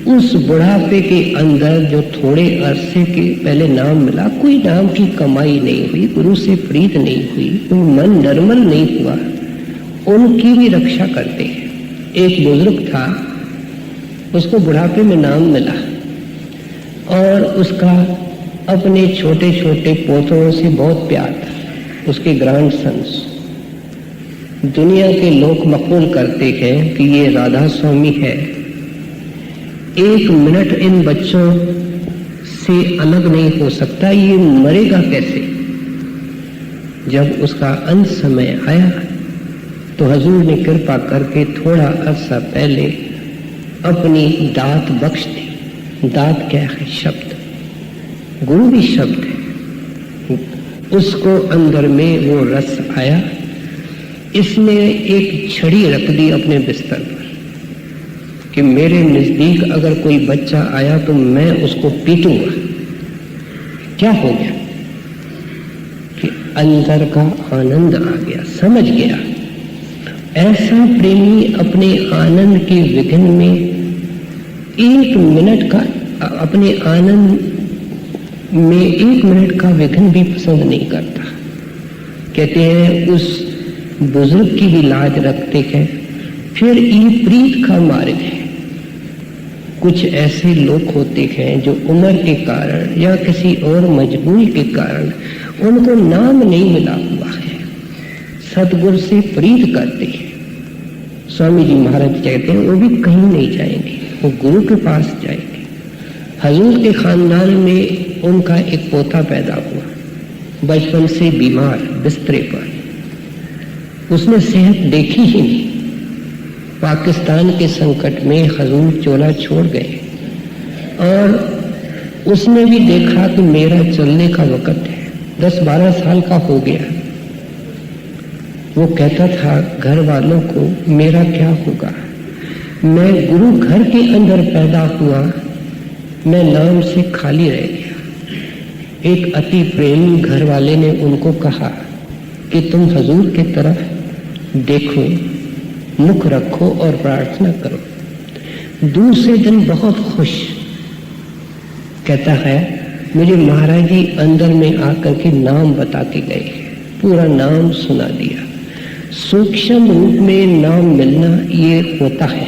उस बुढ़ापे के अंदर जो थोड़े अरसे के पहले नाम मिला, कोई नाम की कमाई नहीं हुई, गुरु से प्रीत नहीं हुई, कोई मन निर्मल नहीं हुआ, उनकी भी रक्षा करते हैं। एक बुजुर्ग था, उसको बुढ़ापे में नाम मिला और उसका अपने छोटे छोटे पोतों से बहुत प्यार था। उसके ग्रैंड सन्स, दुनिया के लोग मकबूल करते हैं कि ये राधा स्वामी है, 1 मिनट इन बच्चों से अलग नहीं हो सकता, ये मरेगा कैसे। जब उसका अंत समय आया तो हजूर ने कृपा करके थोड़ा अर्सा पहले अपनी दात बख्श दी। दात क्या है? शब्द। गुरु भी शब्द है। उसको अंदर में वो रस आया, इसने एक छड़ी रख दी अपने बिस्तर पर कि मेरे नजदीक अगर कोई बच्चा आया तो मैं उसको पीटूंगा। क्या हो गया कि अंदर का आनंद आ गया, समझ गया। ऐसा प्रेमी अपने आनंद के विघ्न में एक मिनट का, अपने आनंद में एक मिनट का विघ्न भी पसंद नहीं करता। कहते हैं उस बुजुर्ग की भी लाज रखते हैं, फिर ये प्रीत का मार्ग है। कुछ ऐसे लोग होते हैं जो उम्र के कारण या किसी और मजबूरी के कारण उनको नाम नहीं मिला हुआ है, सतगुरु से प्रीत करते हैं। स्वामी जी महाराज कहते हैं वो भी कहीं नहीं जाएंगे, वो गुरु के पास जाएंगे। हजूर के खानदान में उनका एक पोता पैदा हुआ, बचपन से बीमार बिस्तरे पर, उसने सेहत देखी ही नहीं। पाकिस्तान के संकट में हजूर चोला छोड़ गए और उसने भी देखा कि मेरा चलने का वक्त है। 10-12 साल का हो गया। वो कहता था घर वालों को मेरा क्या होगा, मैं गुरु घर के अंदर पैदा हुआ, मैं नाम से खाली रह गया। एक अति प्रेमी घर वाले ने उनको कहा कि तुम हजूर की तरफ देखो, मुख रखो और प्रार्थना करो। दूसरे दिन बहुत खुश कहता है मुझे महाराज जी अंदर में आकर के नाम बता के गए, पूरा नाम सुना दिया। सूक्ष्म रूप में नाम मिलना ये होता है,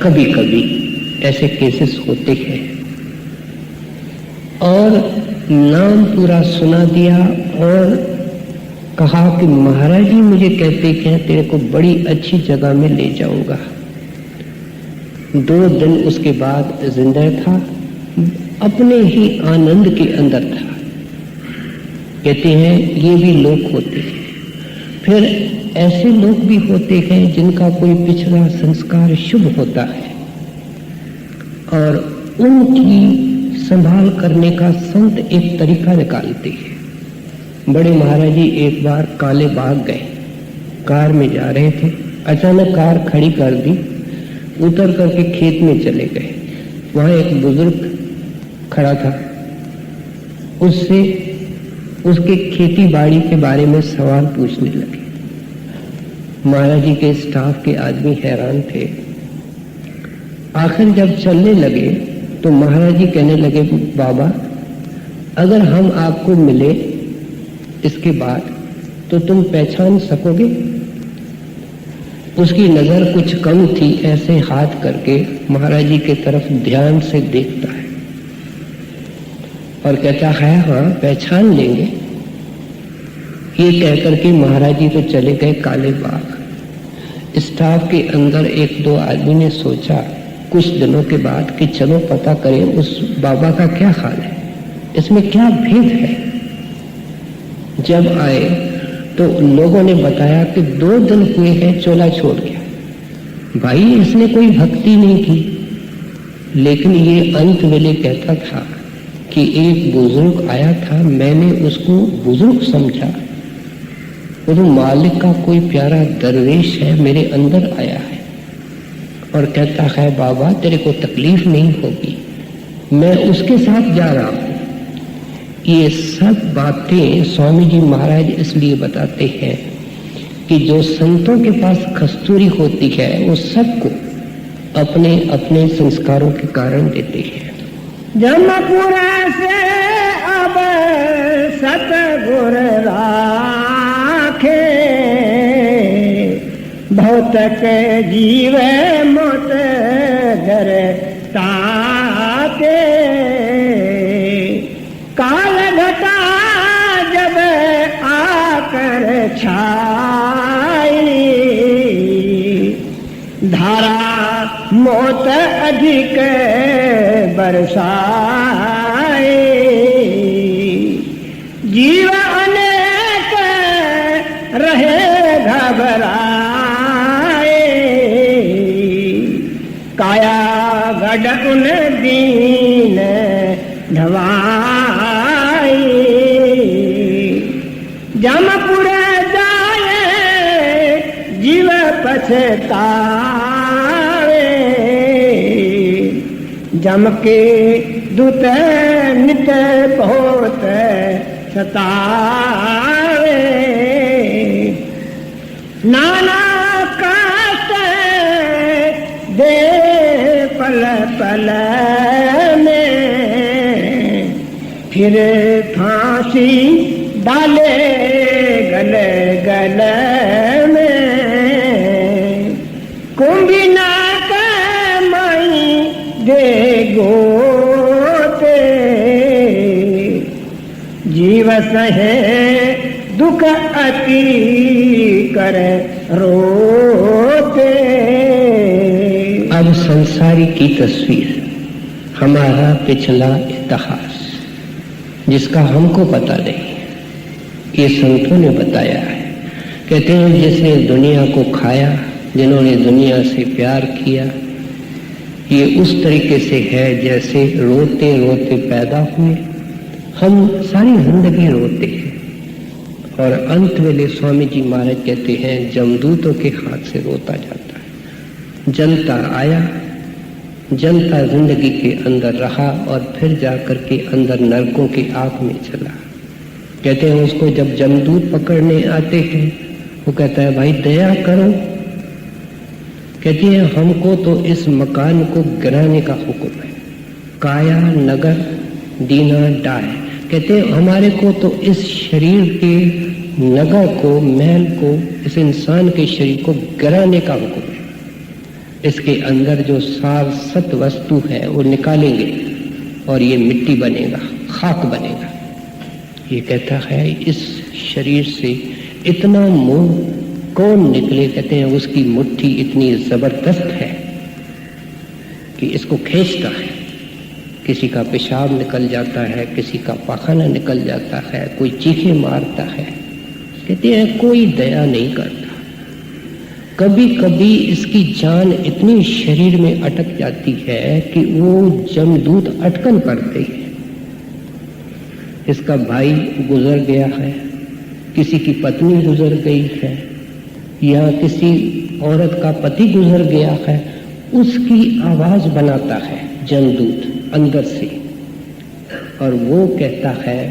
कभी कभी ऐसे केसेस होते हैं। और नाम पूरा सुना दिया और कहा कि महाराज जी मुझे कहते हैं तेरे को बड़ी अच्छी जगह में ले जाऊंगा। 2 दिन उसके बाद जिंदा था, अपने ही आनंद के अंदर था। कहते हैं ये भी लोग होते हैं। फिर ऐसे लोग भी होते हैं जिनका कोई पिछला संस्कार शुभ होता है और उनकी संभाल करने का संत एक तरीका निकालते हैं। बड़े महाराज जी एक बार काले बाग गए, कार में जा रहे थे, अचानक कार खड़ी कर दी, उतर करके खेत में चले गए। वहां एक बुजुर्ग खड़ा था, उससे उसके खेती बाड़ी के बारे में सवाल पूछने लगे। महाराज जी के स्टाफ के आदमी हैरान थे। आखिर जब चलने लगे तो महाराज जी कहने लगे बाबा अगर हम आपको मिले इसके बाद तो तुम पहचान सकोगे? उसकी नजर कुछ कम थी, ऐसे हाथ करके महाराज जी की तरफ ध्यान से देखता है और कहता है हाँ पहचान लेंगे। ये कहकर के महाराज जी तो चले गए काले बाग। स्टाफ के अंदर 1-2 आदमी ने सोचा कुछ दिनों के बाद कि चलो पता करें उस बाबा का क्या हाल है, इसमें क्या भेद है। जब आए तो लोगों ने बताया कि 2 दिन हुए हैं चोला छोड़ गया। भाई इसने कोई भक्ति नहीं की, लेकिन ये अंत वेले कहता था कि एक बुजुर्ग आया था, मैंने उसको बुजुर्ग समझा, वो तो मालिक का कोई प्यारा दरवेश है, मेरे अंदर आया है और कहता है बाबा तेरे को तकलीफ नहीं होगी, मैं उसके साथ जा रहा हूं। ये सब बातें स्वामी जी महाराज इसलिए बताते हैं कि जो संतों के पास कस्तूरी होती है वो सबको अपने अपने संस्कारों के कारण देते हैं। जमपुरा से अब सतगुर राखे, भौतक जीव मोत घर ताके। काल घटा जब आकर छाई, धारा मोत अधिक बरसाए। जीव अनेक रहे घबराए, काया गढ़ उन दीन ढवाई। जमपुर जाए जीव पछतावे, जम के दूत नित बहुत सतावे। नाना काट दे पल पल में, फिर फांसी डाले गले गले में। कुंभी ना कमाई दे गोते, जीव सहे दुख अति कर रोते। अब संसारी की तस्वीर, हमारा पिछला इतिहास जिसका हमको पता नहीं, ये संतों ने बताया है। कहते हैं जिसने दुनिया को खाया, जिन्होंने दुनिया से प्यार किया, ये उस तरीके से है जैसे रोते रोते पैदा हुए। हम सारी जिंदगी रोते हैं और अंत वेले स्वामी जी महाराज कहते हैं जमदूतों के हाथ से रोता जाता है। जनता आया, जनता जिंदगी के अंदर रहा और फिर जाकर के अंदर नरकों की आग में चला। कहते हैं उसको जब जमदूत पकड़ने आते हैं, वो कहता है भाई दया करो। कहती है हमको तो इस मकान को गिराने का हुक्म है, काया नगर दीना डाय। कहते हैं हमारे को तो इस शरीर के नगर को, महल को, इस इंसान के शरीर को गिराने का हुक्म है। इसके अंदर जो सार सत वस्तु है वो निकालेंगे और ये मिट्टी बनेगा, खाक बनेगा। ये कहता है इस शरीर से इतना मोह कौन निकले। कहते हैं उसकी मुट्ठी इतनी जबरदस्त है कि इसको खींचता है। किसी का पेशाब निकल जाता है, किसी का पाखाना निकल जाता है, कोई चीखे मारता है। कहते हैं कोई दया नहीं करता। कभी कभी इसकी जान इतनी शरीर में अटक जाती है कि वो जमदूत अटकन करते हैं। इसका भाई गुजर गया है, किसी की पत्नी गुजर गई है, या किसी औरत का पति गुजर गया है, उसकी आवाज बनाता है जमदूत अंदर से, और वो कहता है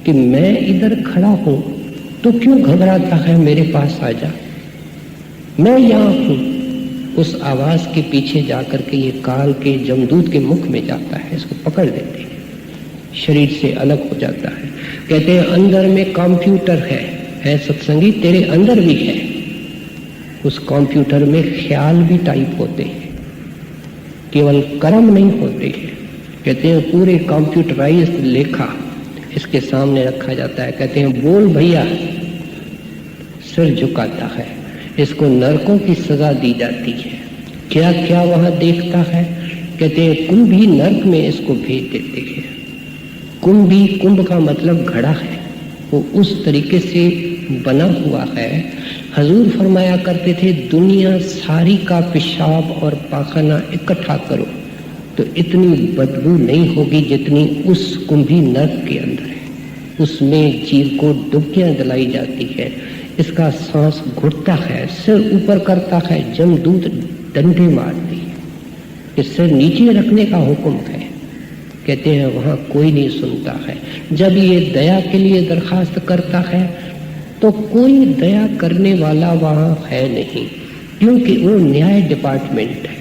कि मैं इधर खड़ा हूं तो क्यों घबराता है, मेरे पास आ जा, मैं यहां हूं। उस आवाज के पीछे जाकर के ये काल के जमदूत के मुख में जाता है, इसको पकड़ लेते हैं, शरीर से अलग हो जाता है। कहते हैं अंदर में कंप्यूटर है सत्संगी, तेरे अंदर भी है। उस कंप्यूटर में ख्याल भी टाइप होते हैं, केवल कर्म नहीं होते हैं। कहते हैं पूरे कंप्यूटराइज्ड लेखा इसके सामने रखा जाता है। कहते हैं बोल भैया, सिर झुकाता है। इसको नरकों की सजा दी जाती है। क्या क्या वहां देखता है। कहते हैं कुंभी नर्क में इसको भेज देते हैं। कुंभी, कुंभ का मतलब घड़ा है, वो उस तरीके से बना हुआ है। हजूर फरमाया करते थे दुनिया सारी का पेशाब और पाखाना इकट्ठा करो तो इतनी बदबू नहीं होगी जितनी उस कुंभी नर्क के अंदर है। उसमें जीव को डुबकियां दिलाई जाती है, इसका सांस घुटता है, सिर ऊपर करता है, जमदूत डंडे मारती है, इस सिर नीचे रखने का हुक्म है। कहते हैं वहां कोई नहीं सुनता है। जब ये दया के लिए दरखास्त करता है तो कोई दया करने वाला वहां है नहीं, क्योंकि वो न्याय डिपार्टमेंट है।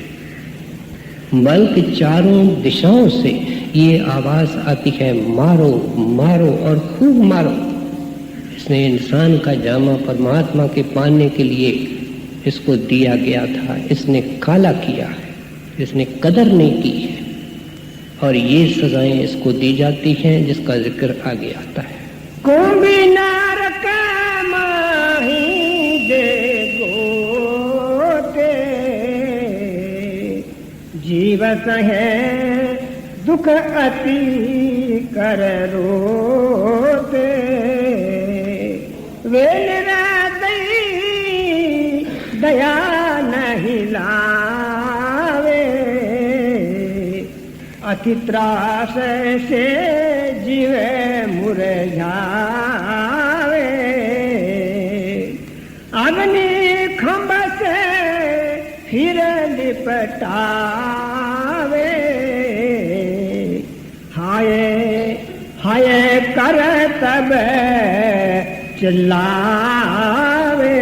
बल्कि चारों दिशाओं से ये आवाज आती है मारो मारो और खूब मारो। इसने इंसान का जामा परमात्मा के पाने के लिए इसको दिया गया था, इसने काला किया है, इसने कदर नहीं की है, और ये सजाएं इसको दी जाती हैं जिसका जिक्र आगे आता है। कुंभी नरक माही दे गोते, जीवत है दुख अति कर रोते। वे निरादई दया नहीं लावे, अति त्रास से जीवे मुरझावे। अग्नि खंभ से फिर लिपटावे, हाय हाय कर तब चिल्लावे।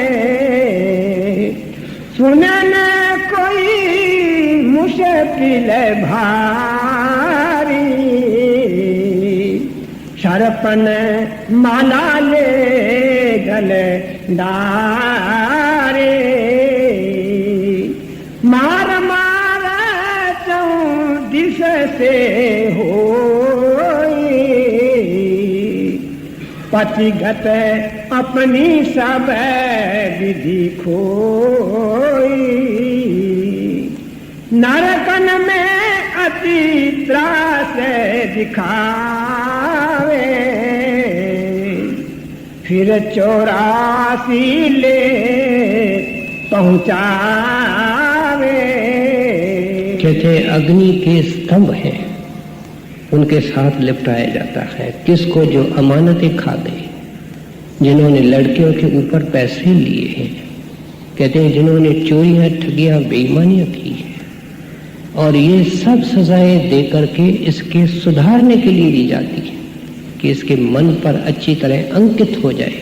सुनन कोई मुश्किल भारी, सरपन माला ले गले डारे, मार मार चौदिस से होई, पतिगत अपनी सब विधि खोई, नरकन में अति त्रास दिखावे, फिर 84 ले पहुंचावे। कहते अग्नि के स्तंभ हैं, उनके साथ लिपटाया जाता है। किसको? जो अमानतें खा गए, जिन्होंने लड़कियों के ऊपर पैसे लिए हैं, कहते हैं जिन्होंने चोरियां, ठगियां, बेईमानियां की हैं, और ये सब सजाएं दे करके इसके सुधारने के लिए दी जाती है कि इसके मन पर अच्छी तरह अंकित हो जाए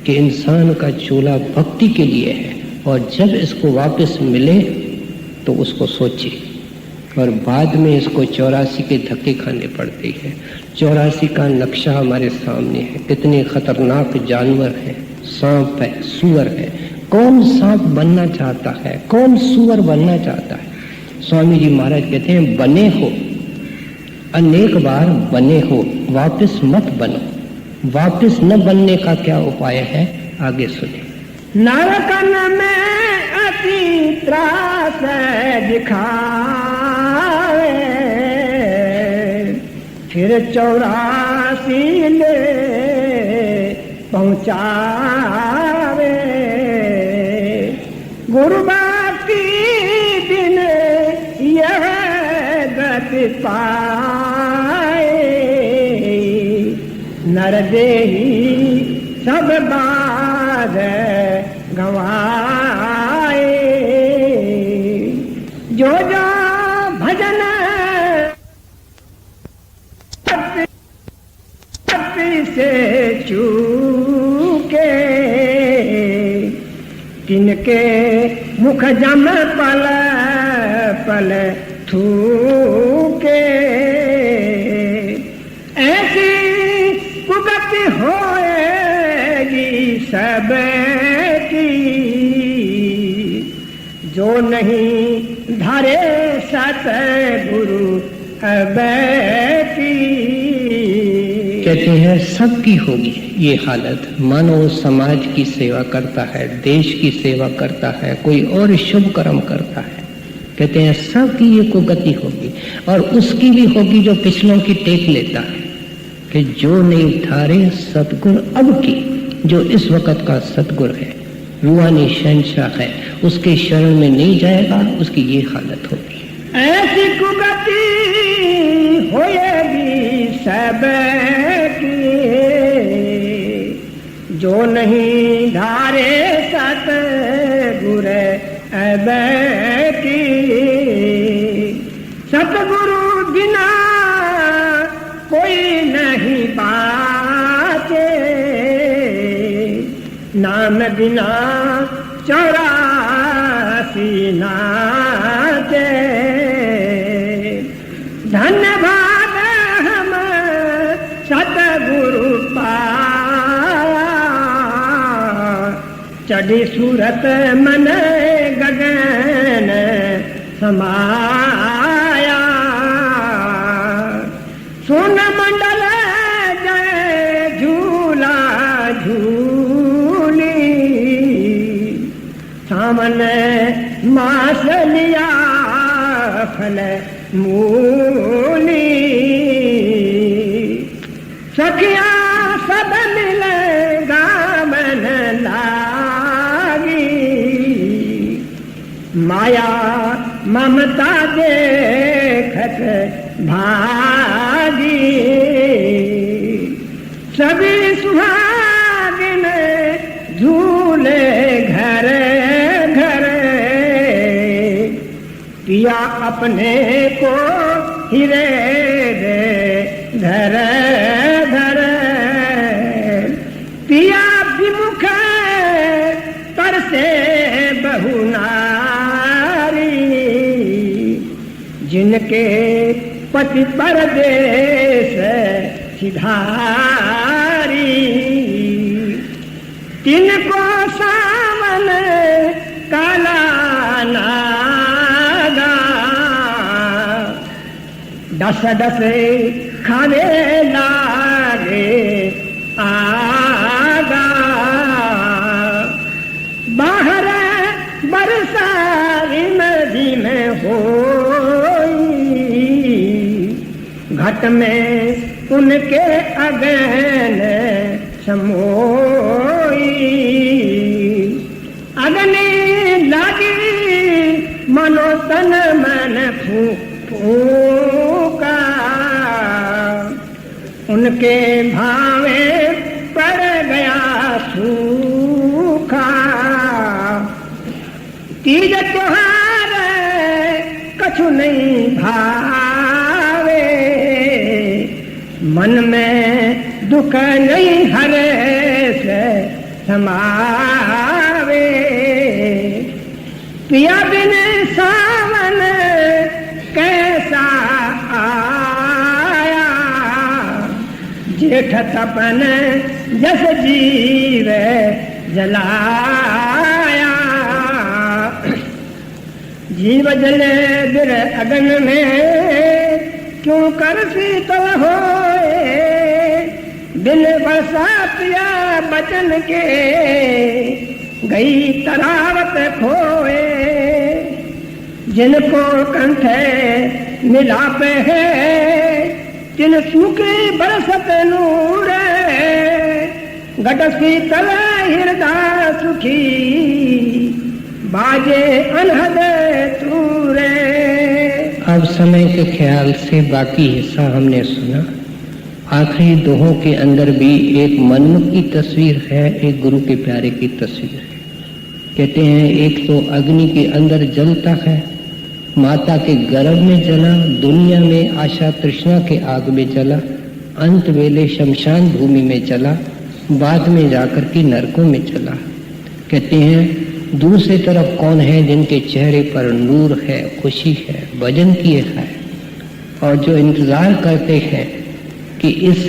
कि इंसान का चूल्हा भक्ति के लिए है, और जब इसको वापस मिले तो उसको सोचे। और बाद में इसको 84 के धक्के खाने पड़ते हैं। 84 का नक्शा हमारे सामने है। कितने खतरनाक जानवर हैं, सांप है, सुअर है। कौन सांप बनना चाहता है, कौन सुअर बनना चाहता है? स्वामी जी महाराज कहते हैं बने हो, अनेक बार बने हो, वापस मत बनो। वापस न बनने का क्या उपाय है, आगे सुने। नरकन में अति त्रास दिखावे, फिर 84 ले पहुंचावे, गुरुबाती दिन यह गति पाए, नरदेही सब बाध गवाए, जो जो भजन से चूके, तिनके मुख जम पल पल थूके, ऐसी कुगति होएगी सबकी, जो नहीं धरे सतगुरु की। कहते हैं सबकी होगी ये हालत। मानो समाज की सेवा करता है, देश की सेवा करता है, कोई और शुभ कर्म करता है, कहते हैं सबकी ये कुगति होगी। और उसकी भी होगी जो पिछलों की टेक लेता है कि जो नहीं धारे सतगुर अब की, जो इस वक्त का सतगुर है, रूहानी शहंशाह है, उसके शरण में नहीं जाएगा, उसकी ये हालत होगी। ऐसी कुगति होएगी सबकी, जो नहीं धारे सतगुर अब की। सतगुरु बिना कोई नहीं बाचे, नाम बिना 84 नाचे। धन्यवाद हम सतगुरु पाया, चढ़ी सूरत मन गगन समाया। सोन मंडल जय झूला झूली, सामन मास लिया फल मूली। सखिया सब मिले गावन लागी, माया ममता देखत भागी। सभी सुहागिन झूले घर घर, पिया अपने को हिरे दे धर धर। पिया विमुख पर से बहुना जिनके पति परदेश सिधारी, तिनको सावन काला नागा, डस डस खावे लागे आगा। बाहर बरसारी नदी में होई, घट में उनके अगन समोई। अग्नि लगी मनो तन मन फूका, उनके भावे पड़ गया सूखा। तीज त्योहार कछु नहीं भावे, मन में दुख नहीं हरे से समावे। पिया बिन सावन कैसा आया, जेठ तपन जस जीव जलाया। जीव जले दिल अगन में, क्यों कर शीतल होए। दिल बरसा पिया बचन के, गई तरावत खोए। जिनको कंठ मिलाप है, तिन सूखे बरसत नूर। घट शीतल हृदय सुखी, बाजे अनहद तूरे। अब समय के ख्याल से बाकी हिस्सा हमने सुना। आखिरी दोहों के अंदर भी एक मनमुख की तस्वीर है, एक गुरु के प्यारे की तस्वीर है। कहते हैं एक तो अग्नि के अंदर जलता है, माता के गर्भ में जला, दुनिया में आशा तृष्णा के आग में जला, अंत वेले शमशान भूमि में चला, बाद में जाकर के नरकों में चला। कहते हैं दूसरी तरफ कौन है जिनके चेहरे पर नूर है, खुशी है, भजन किए है, और जो इंतजार करते हैं कि इस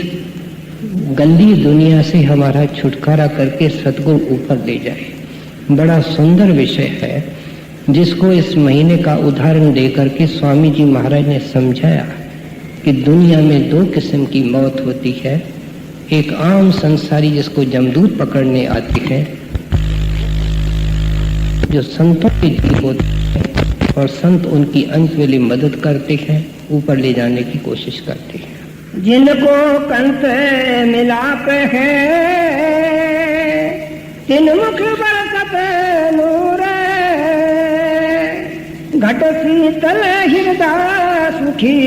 गंदी दुनिया से हमारा छुटकारा करके सतगुरु ऊपर ले जाए। बड़ा सुंदर विषय है जिसको इस महीने का उदाहरण देकर के स्वामी जी महाराज ने समझाया कि दुनिया में दो किस्म की मौत होती है। एक आम संसारी जिसको जमदूत पकड़ने आती है, जो संतों के जीव होते हैं, और संत उनकी अंत वेले मदद करते हैं, ऊपर ले जाने की कोशिश करते हैं। जिनको कंठ मिलाप है, तिन मुख बरसत नूर। घट शीतल हृदय सुखी,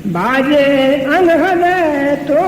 बाजे अनहद तो